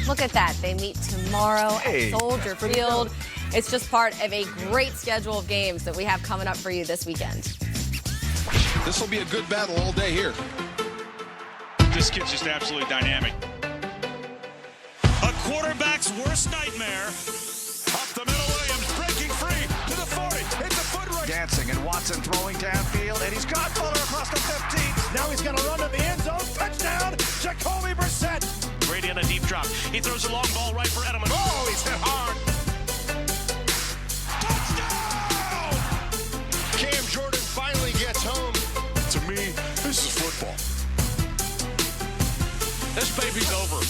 Look at that. They meet tomorrow at Soldier Field. It's just part of a great schedule of games that we have coming up for you this weekend. This will be a good battle all day here. This kid's just absolutely dynamic. A quarterback's worst nightmare. Up the middle, Williams breaking free to the 40. Hit the foot race. Dancing and Watson throwing downfield, and he's got Fuller across the 15. Now he's going to run to the end zone. Touchdown, Jacoby Brissett. Brady on a deep drop. He throws a long ball right for Edelman. Oh, he's hit hard. Touchdown! Cam Jordan finally gets home. To me, this is football. This baby's over.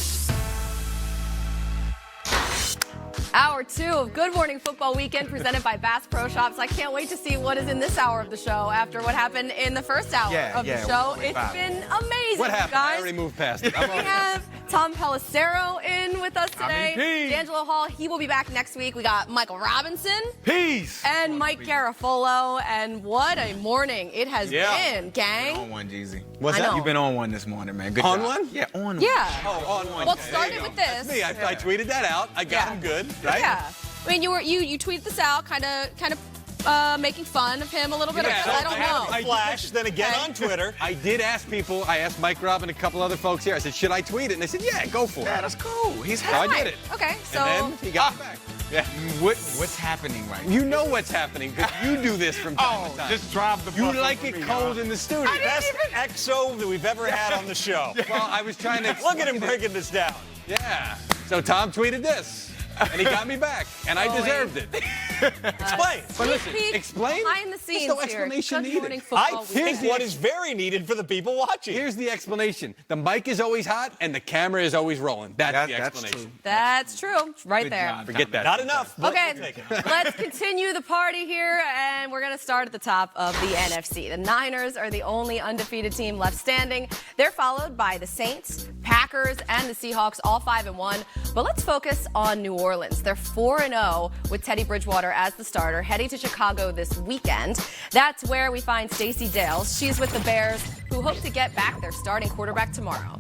Hour 2 of Good Morning Football Weekend presented by Bass Pro Shops. I can't wait to see what is in this hour of the show after what happened in the first hour of the show. It's been amazing, What happened? guys. I already moved past it. We have Tom Pelissero in with us today. D'Angelo Hall, he will be back next week. We got Michael Robinson. Peace. And Mike Garafolo. And what a morning it has been, gang. On one, Jeezy. What's I that? know. You've been on one this morning, man. Good On job. one? Yeah, on one. Yeah. Oh, on one. Well, it started with this. That's me. I tweeted that out. I got him good, right? Yeah. I mean, you tweeted this out, kind of making fun of him a little bit. Yeah, I don't know. I Flash, then again on Twitter. I did ask people. I asked Mike Robb and a couple other folks here. I said, should I tweet it? And they said, yeah, go for it. Yeah, that's cool. He's So happy. I did it. Okay, so And then he got me back. Yeah. What's happening right now? You know what's happening because you do this from time to time. Just drive the You like it cold in the studio. Best XO that we've ever had on the show. Well, I was trying to. Look at him breaking this down. Yeah. So Tom tweeted this. And he got me back, and I deserved it. Explain. But listen, peek explain. behind the scenes There's no here. explanation Good morning needed. football I think weekend. what is very needed for the people watching. Here's the explanation. The mic is always hot, and the camera is always rolling. That's the explanation. That's true. Right Good there. job. Forget that. Not enough. But Okay, we'll take it. let's continue the party here, and we're going to start at the top of the NFC. The Niners are the only undefeated team left standing. They're followed by the Saints, Packers, and the Seahawks, all 5-1. But let's focus on New Orleans. They're 4-0 with Teddy Bridgewater as the starter, heading to Chicago this weekend. That's where we find Stacey Dales. She's with the Bears, who hope to get back their starting quarterback tomorrow.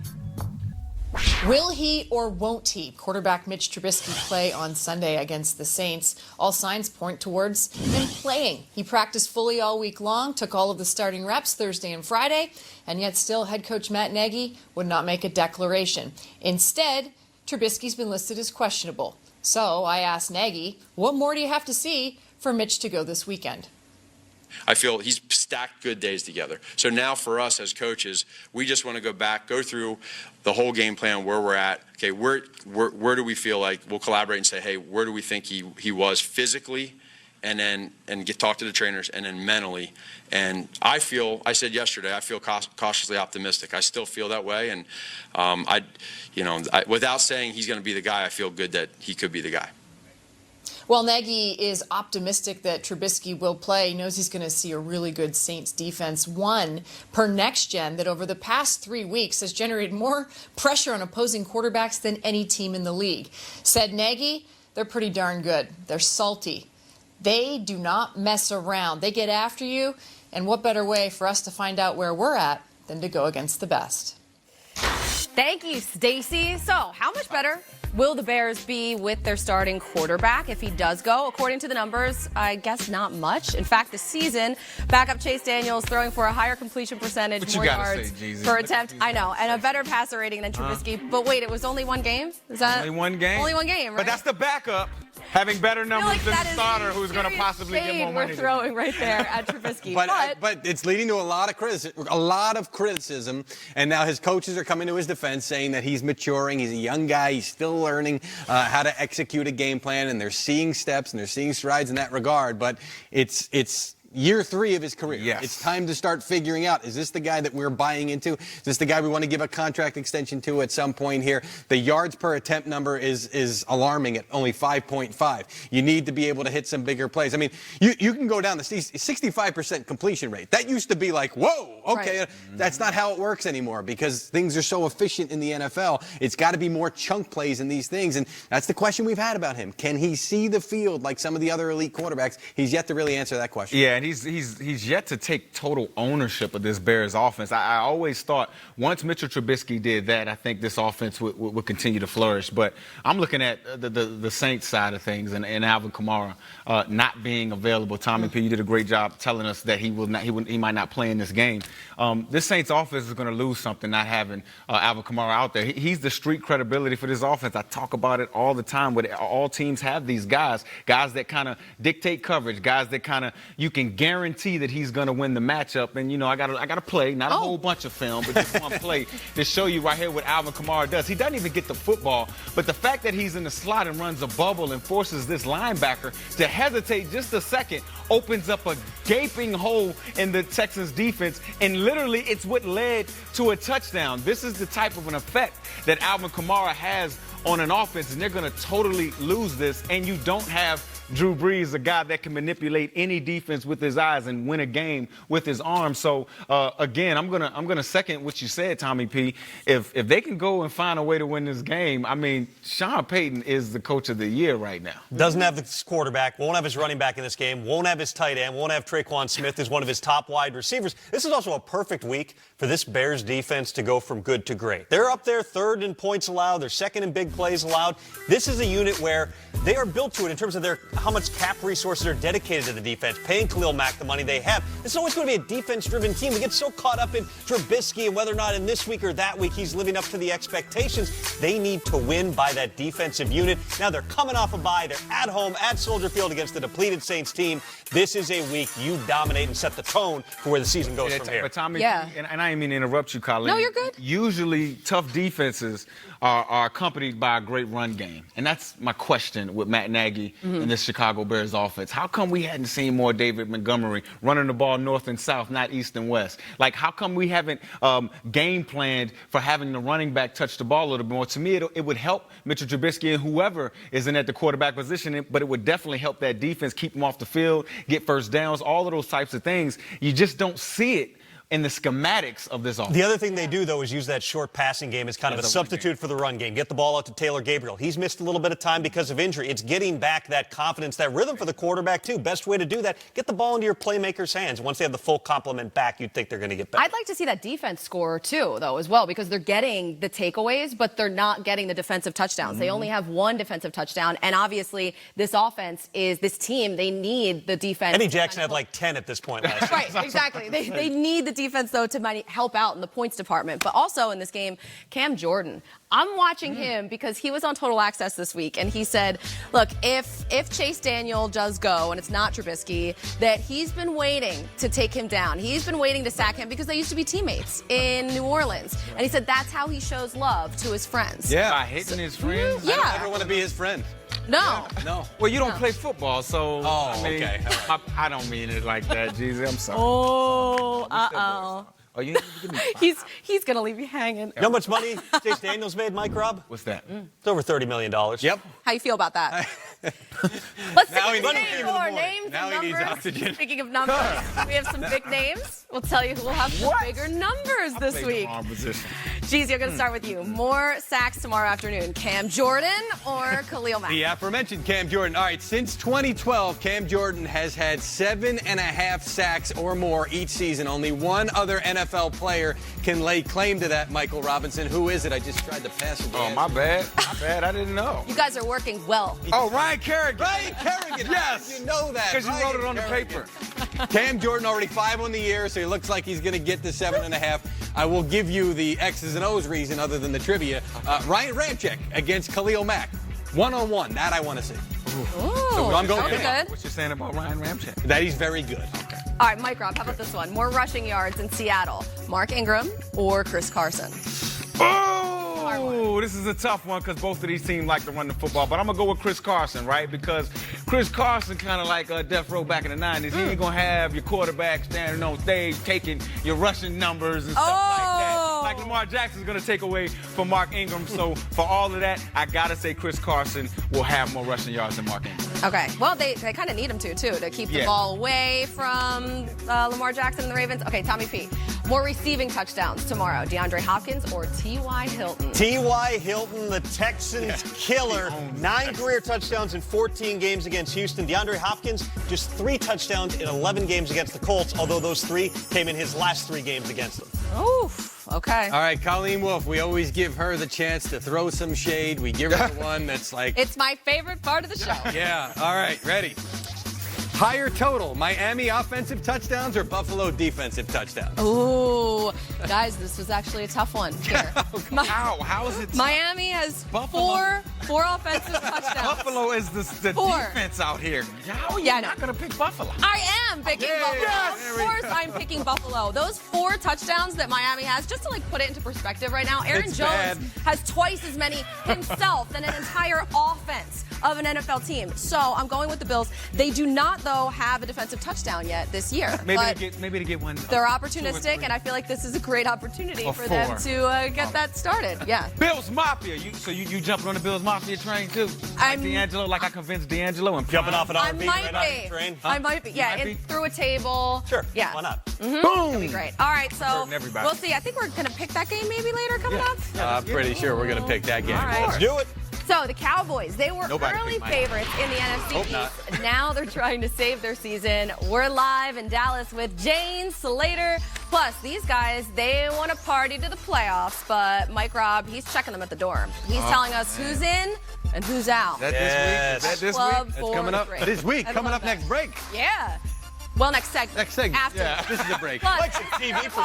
Will he or won't he, quarterback Mitch Trubisky, play on Sunday against the Saints? All signs point towards him playing. He practiced fully all week long, took all of the starting reps Thursday and Friday, and yet still head coach Matt Nagy would not make a declaration. Instead, Trubisky's been listed as questionable. So I asked Nagy, what more do you have to see for Mitch to go this weekend? I feel he's stacked good days together. So now for us as coaches, we just want to go back, go through the whole game plan, where we're at. Okay, where do we feel like we'll collaborate and say, hey, where do we think he was physically, and then talk to the trainers, and then mentally. And I said yesterday, I feel cautiously optimistic. I still feel that way, and without saying he's going to be the guy, I feel good that he could be the guy. Well, Nagy is optimistic that Trubisky will play. He knows he's going to see a really good Saints defense, one per next gen, that over the past 3 weeks has generated more pressure on opposing quarterbacks than any team in the league. Said Nagy, they're pretty darn good. They're salty. They do not mess around. They get after you, and what better way for us to find out where we're at than to go against the best? Thank you, Stacey. So, how much better will the Bears be with their starting quarterback if he does go? According to the numbers, I guess not much. In fact, this season, backup Chase Daniels throwing for a higher completion percentage, more yards per attempt. I know, and a better passer rating than Trubisky. But wait, it was only one game? Is that Only one game? Only one game, right? But that's the backup having better numbers than the starter who's going to possibly get more money. We're throwing right there at Trubisky. But it's leading to a lot of criticism, and now his coaches are coming to his defense saying that he's maturing, he's a young guy, he's still learning how to execute a game plan, and they're seeing steps and they're seeing strides in that regard. But it's year 3 of his career. Yes. It's time to start figuring out, is this the guy that we're buying into? Is this the guy we want to give a contract extension to at some point here? The yards per attempt number is alarming at only 5.5. You need to be able to hit some bigger plays. I mean, you can go down to 65% completion rate. That used to be like, whoa, okay. Right. That's not how it works anymore because things are so efficient in the NFL. It's got to be more chunk plays in these things, and that's the question we've had about him. Can he see the field like some of the other elite quarterbacks? He's yet to really answer that question. Yeah, and he's yet to take total ownership of this Bears offense. I always thought once Mitchell Trubisky did that, I think this offense would continue to flourish. But I'm looking at the Saints side of things and Alvin Kamara not being available. Tommy P, you did a great job telling us that he might not play in this game. This Saints offense is going to lose something not having Alvin Kamara out there. He's the street credibility for this offense. I talk about it all the time. But all teams have these guys that kind of dictate coverage, guys that kind of you can guarantee that he's going to win the matchup. And, I got to play, not a whole bunch of film, but just one play to show you right here what Alvin Kamara does. He doesn't even get the football, but the fact that he's in the slot and runs a bubble and forces this linebacker to hesitate just a second opens up a gaping hole in the Texans defense, and literally it's what led to a touchdown. This is the type of an effect that Alvin Kamara has on an offense, and they're going to totally lose this, and you don't have Drew Brees, a guy that can manipulate any defense with his eyes and win a game with his arm. So again, I'm gonna second what you said, Tommy P. If they can go and find a way to win this game, I mean, Sean Payton is the coach of the year right now. Doesn't have his quarterback, won't have his running back in this game, won't have his tight end, won't have Traquan Smith as one of his top wide receivers. This is also a perfect week for this Bears defense to go from good to great. They're up there third in points allowed, they're second in big plays allowed. This is a unit where they are built to it in terms of how much cap resources are dedicated to the defense, paying Khalil Mack the money they have. This is always going to be a defense-driven team. We get so caught up in Trubisky and whether or not in this week or that week he's living up to the expectations. They need to win by that defensive unit. Now they're coming off a bye. They're at home at Soldier Field against the depleted Saints team. This is a week you dominate and set the tone for where the season goes from here. But Tommy, and I didn't mean to interrupt you, Colleen. No, you're good. Usually tough defenses are accompanied by a great run game. And that's my question with Matt Nagy and this Chicago Bears offense. How come we hadn't seen more David Montgomery running the ball north and south, not east and west? Like, how come we haven't game planned for having the running back touch the ball a little bit more? To me, it would help Mitchell Trubisky and whoever is in at the quarterback position, but it would definitely help that defense keep them off the field, get first downs, all of those types of things. You just don't see it in the schematics of this offense. The other thing they do, though, is use that short passing game as kind of a substitute for the run game. Get the ball out to Taylor Gabriel. He's missed a little bit of time because of injury. It's getting back that confidence, that rhythm for the quarterback, too. Best way to do that, get the ball into your playmakers' hands. Once they have the full complement back, you'd think they're going to get better. I'd like to see that defense score, too, though, as well, because they're getting the takeaways, but they're not getting the defensive touchdowns. They only have one defensive touchdown, and obviously this offense is this team. They need the defense. Eddie Jackson had like 10 at this point last year. Right, exactly. They need the defense, though, to help out in the points department. But also in this game, Cam Jordan. I'm watching him because he was on Total Access this week, and he said, look, if Chase Daniel does go, and it's not Trubisky, that he's been waiting to take him down. He's been waiting to sack him because they used to be teammates in New Orleans. And he said that's how he shows love to his friends. Yeah. By hitting his friends? Yeah. I don't want to be his friend. No. No. Well, you don't play football, so okay. I don't mean it like that, Jeezy. I'm sorry. Oh, Oh, you give me he's going to leave you hanging. You know how much money Chase Daniels made, Mike Robb? What's that? It's over $30 million. Yep. How you feel about that? Let's Now take he a needs name him in the more morning. names Now and he needs numbers. oxygen. Speaking of numbers, we have some big names. We'll tell you who will have some bigger numbers this week. Jeezy, I'm going to start with you. More sacks tomorrow afternoon. Cam Jordan or Khalil Mack? The aforementioned Cam Jordan. All right, since 2012, Cam Jordan has had 7.5 sacks or more each season. Only one other NFL player can lay claim to that, Michael Robinson. Who is it? I just tried to pass it. Oh, my bad. I didn't know. You guys are working well. Oh, Ryan Kerrigan. Ryan Kerrigan. Yes. You know that. Because you wrote it on the Kerrigan. paper. Cam Jordan already 5 on the year, so he looks like he's going to get to 7.5. I will give you the X's and O's reason other than the trivia. Ryan Ramczyk against Khalil Mack. 1-on-1. That I want to see. Ooh, So I'm going that's Cam. good. What you saying about Ryan Ramczyk? That he's very good. Okay. All right, Mike Robb, how about this one? More rushing yards in Seattle. Mark Ingram or Chris Carson? Oh, this is a tough one because both of these teams like to run the football. But I'm going to go with Chris Carson, right? Because Chris Carson kind of like Death Row back in the 90s. He ain't going to have your quarterback standing on stage taking your rushing numbers and stuff like that. Like Lamar Jackson's going to take away from Mark Ingram. So for all of that, I got to say Chris Carson will have more rushing yards than Mark Ingram. Okay. Well, they kind of need him to keep the Yeah. ball away from Lamar Jackson and the Ravens. Okay, Tommy P. More receiving touchdowns tomorrow. DeAndre Hopkins or T.Y. Hilton? T.Y. Hilton, the Texans killer. 9 career touchdowns in 14 games against Houston. DeAndre Hopkins, just 3 touchdowns in 11 games against the Colts, although those 3 came in his last 3 games against them. Oof. Okay. All right, Colleen Wolfe, we always give her the chance to throw some shade. We give her the one that's like... It's my favorite part of the show. Yeah, all right, ready. Higher total, Miami offensive touchdowns or Buffalo defensive touchdowns? Ooh, guys, this was actually a tough one here. How is it? Miami has Buffalo? four offensive touchdowns. Buffalo is the 4. defense out here. How are you Yeah, not going to pick Buffalo? I am picking Buffalo. Yes. Of course I'm picking Buffalo. Those 4 touchdowns that Miami has, just to put it into perspective right now, Aaron It's Jones bad. has twice as many himself than an entire offense of an NFL team. So I'm going with the Bills. They do not, though, have a defensive touchdown yet this year. Maybe but to get one. they're opportunistic, and I feel like this is a great opportunity Or for them 4. to get that started. Yeah. Bills Mafia. You jumping on the Bills Mafia train too? Like D'Angelo, like I convinced D'Angelo and Jumping off an I R&B might right on be. the train. I might be. Yeah, might be? through a table. Sure. Yeah. Why not? It'll be great. All right, so Hurting everybody. we'll see. I think we're going to pick that game maybe later coming up. I'm pretty sure we're going to pick that game. All right. Let's do it. So the Cowboys, they were Nobody early picked mine. favorites in the NFC Hope East. not. Now they're trying to save their season. We're live in Dallas with Jane Slater. Plus, these guys, they want to party to the playoffs, but Mike Robb, he's checking them at the door. He's telling us who's in and who's out. That Yes. this week? Is that this Club week? for Coming up three. this week, I coming love up that. next break. Yeah. Well, next segment. Next segment. After. Yeah, this is a break. Plus, Like some TV for